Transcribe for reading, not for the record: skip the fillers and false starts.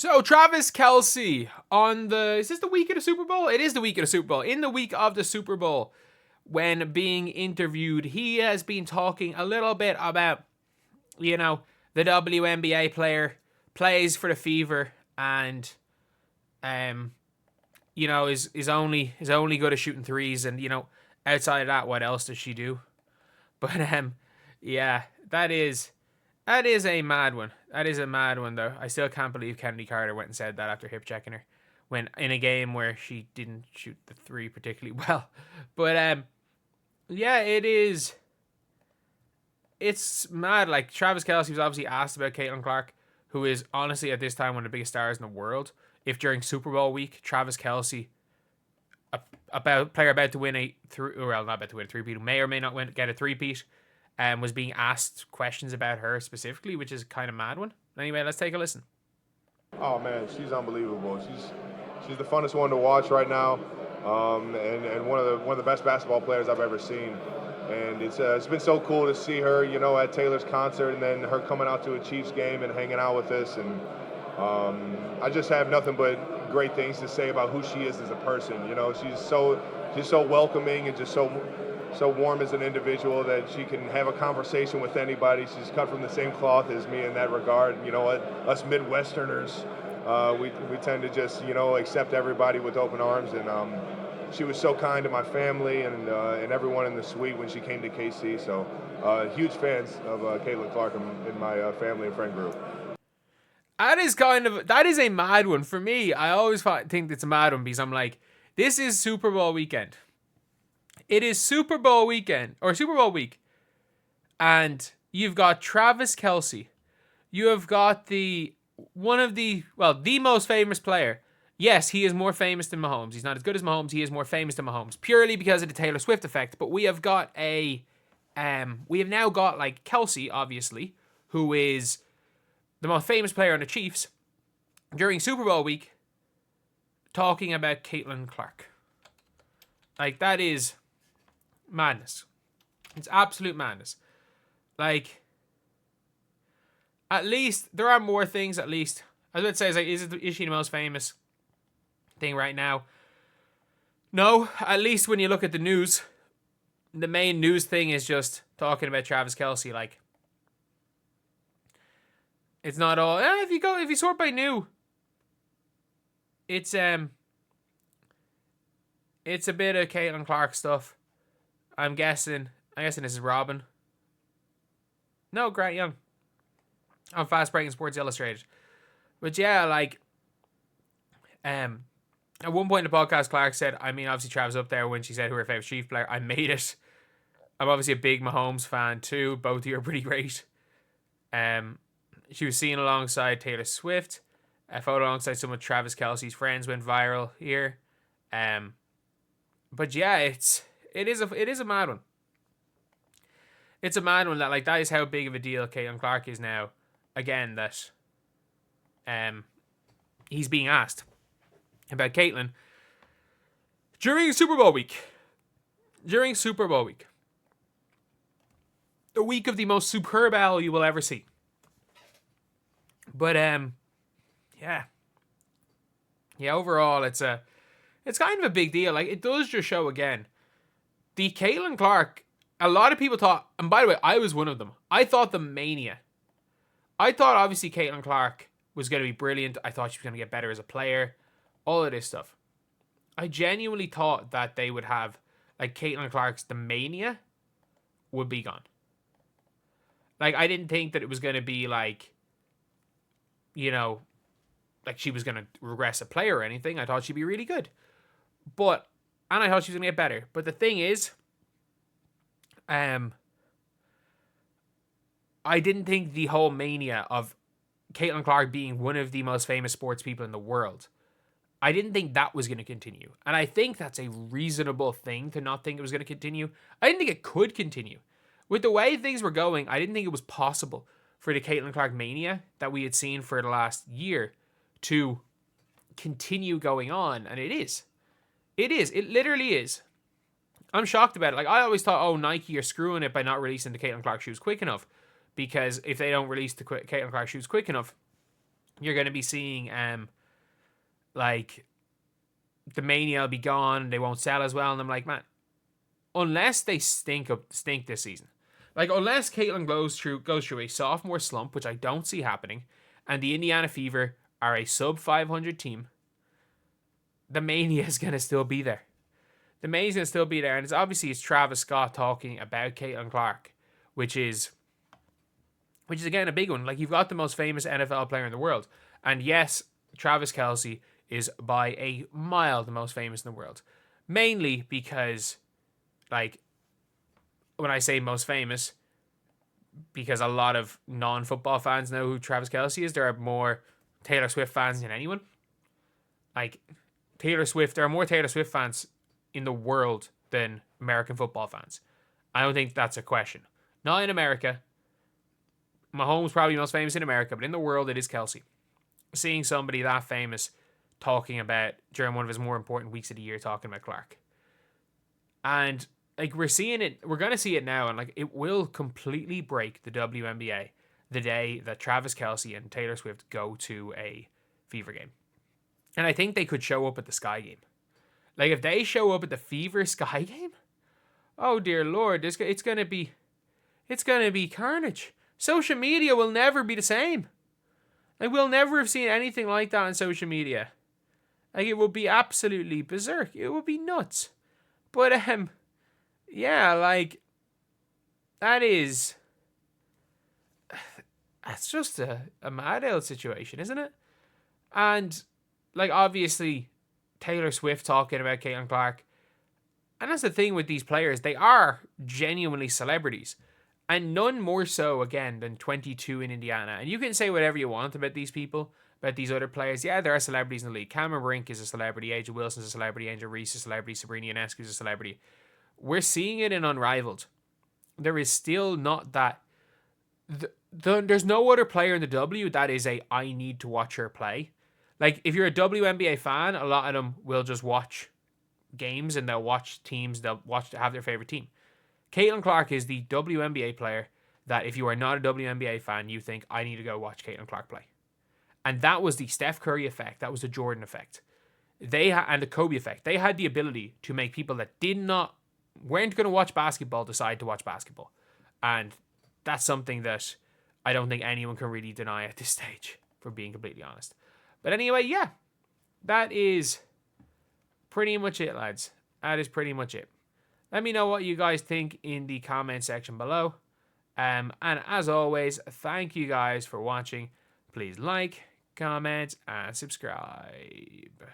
So Travis Kelce is this the week of the Super Bowl? It is the week of the Super Bowl. In the week of the Super Bowl, when being interviewed, he has been talking a little bit about, the WNBA player plays for the Fever and, is only good at shooting threes, and outside of that, what else does she do? But yeah, that is a mad one. That is a mad one, though. I still can't believe Kennedy Carter went and said that after hip checking her, when in a game where she didn't shoot the three particularly well. But yeah, it is. It's mad. Like, Travis Kelce was obviously asked about Caitlin Clark, who is honestly at this time one of the biggest stars in the world. If during Super Bowl week, Travis Kelce, player about to win not about to win a three-peat, who may or may not get a three-peat, was being asked questions about her specifically, which is kind of mad one. Anyway, let's take a listen. Oh man, she's unbelievable. She's the funnest one to watch right now, and one of the best basketball players I've ever seen. And it's been so cool to see her, at Taylor's concert, and then her coming out to a Chiefs game and hanging out with us. And I just have nothing but great things to say about who she is as a person. She's so welcoming and just so warm as an individual that she can have a conversation with anybody. She's cut from the same cloth as me in that regard. Us Midwesterners, we tend to just accept everybody with open arms, and she was so kind to my family and everyone in the suite when she came to KC. So huge fans of Caitlin Clark in my family and friend group. That is a mad one for me. I always think it's a mad one because I'm like, this is Super Bowl weekend. It is Super Bowl weekend, or Super Bowl week, and you've got Travis Kelce. You have got the most famous player. Yes, he is more famous than Mahomes. He's not as good as Mahomes. He is more famous than Mahomes, purely because of the Taylor Swift effect. But we have got we have now got like Kelce, obviously, who is the most famous player on the Chiefs, during Super Bowl week, talking about Caitlin Clark. Like, that is madness. It's absolute madness. Like, at least there are more things. At least I would say, is she the most famous thing right now? No. At least when you look at the news, the main news thing is just talking about Travis Kelce. Like, it's not all. If you sort by new, it's a bit of Caitlin Clark stuff. I'm guessing this is Robin. No, Grant Young. On Fast Breaking Sports Illustrated. But yeah, like, at one point in the podcast, Clark said, obviously Travis up there when she said who her favorite Chief player. I made it. I'm obviously a big Mahomes fan too. Both of you are pretty great. She was seen alongside Taylor Swift. A photo alongside some of Travis Kelce's friends went viral here. But yeah, it is a mad one. It's a mad one that is how big of a deal Caitlin Clark is now. Again, that he's being asked about Caitlin during Super Bowl week. During Super Bowl week. The week of the most superb owl you will ever see. But yeah, overall it's kind of a big deal. Like, it does just show again the Caitlin Clark. A lot of people thought, and by the way, I was one of them. I thought the mania. I thought obviously Caitlin Clark was going to be brilliant. I thought she was going to get better as a player. All of this stuff. I genuinely thought that they would have, like, Caitlin Clark's the mania would be gone. Like, I didn't think that it was going to be like, like she was going to regress a player or anything. I thought she'd be really good. And I thought she was going to get better. But the thing is, I didn't think the whole mania of Caitlin Clark being one of the most famous sports people in the world, I didn't think that was going to continue. And I think that's a reasonable thing to not think it was going to continue. I didn't think it could continue. With the way things were going, I didn't think it was possible for the Caitlin Clark mania that we had seen for the last year to continue going on. And it is. It is. It literally is. I'm shocked about it. Like, I always thought, Nike are screwing it by not releasing the Caitlin Clark shoes quick enough. Because if they don't release the Caitlin Clark shoes quick enough, You're going to be seeing like the mania will be gone. They won't sell as well. And I'm like, man, unless they stink this season, like unless Caitlin goes through a sophomore slump, which I don't see happening, and the Indiana Fever are a sub 500 team, the mania is going to still be there. The mania is going to still be there. And it's Travis Scott talking about Caitlin Clark, which is again a big one. Like, you've got the most famous NFL player in the world. And yes, Travis Kelce is by a mile the most famous in the world. Mainly because, like, when I say most famous, because a lot of non-football fans know who Travis Kelce is. There are more Taylor Swift fans than anyone. Like, there are more Taylor Swift fans in the world than American football fans. I don't think that's a question. Not in America. Mahomes probably most famous in America, but in the world, it is Kelce. Seeing somebody that famous talking about, during one of his more important weeks of the year, talking about Clark. And, like, we're seeing it, we're going to see it now, and, like, it will completely break the WNBA the day that Travis Kelce and Taylor Swift go to a Fever game. And I think they could show up at the Sky game. Like, if they show up at the Fever Sky game, oh dear Lord, it's going to be carnage. Social media will never be the same. Like, we'll never have seen anything like that on social media. Like, it will be absolutely berserk. It will be nuts. But, yeah, like, that's just a mad old situation, isn't it? And, like, obviously, Taylor Swift talking about Caitlin Clark. And that's the thing with these players. They are genuinely celebrities. And none more so, again, than 22 in Indiana. And you can say whatever you want about these people, about these other players. Yeah, there are celebrities in the league. Cameron Brink is a celebrity. AJ Wilson's a celebrity. Angel Reese is a celebrity. Sabrina Ionescu's a celebrity. We're seeing it in Unrivaled. There is still not that... there's no other player in the W that is I need to watch her play. Like, if you're a WNBA fan, a lot of them will just watch games and they'll watch teams. They'll have their favorite team. Caitlin Clark is the WNBA player that if you are not a WNBA fan, you think, I need to go watch Caitlin Clark play. And that was the Steph Curry effect. That was the Jordan effect. And the Kobe effect. They had the ability to make people that weren't going to watch basketball decide to watch basketball. And that's something that I don't think anyone can really deny at this stage, for being completely honest. But anyway, yeah. That is pretty much it, lads. That is pretty much it. Let me know what you guys think in the comment section below. And as always, thank you guys for watching. Please like, comment, and subscribe.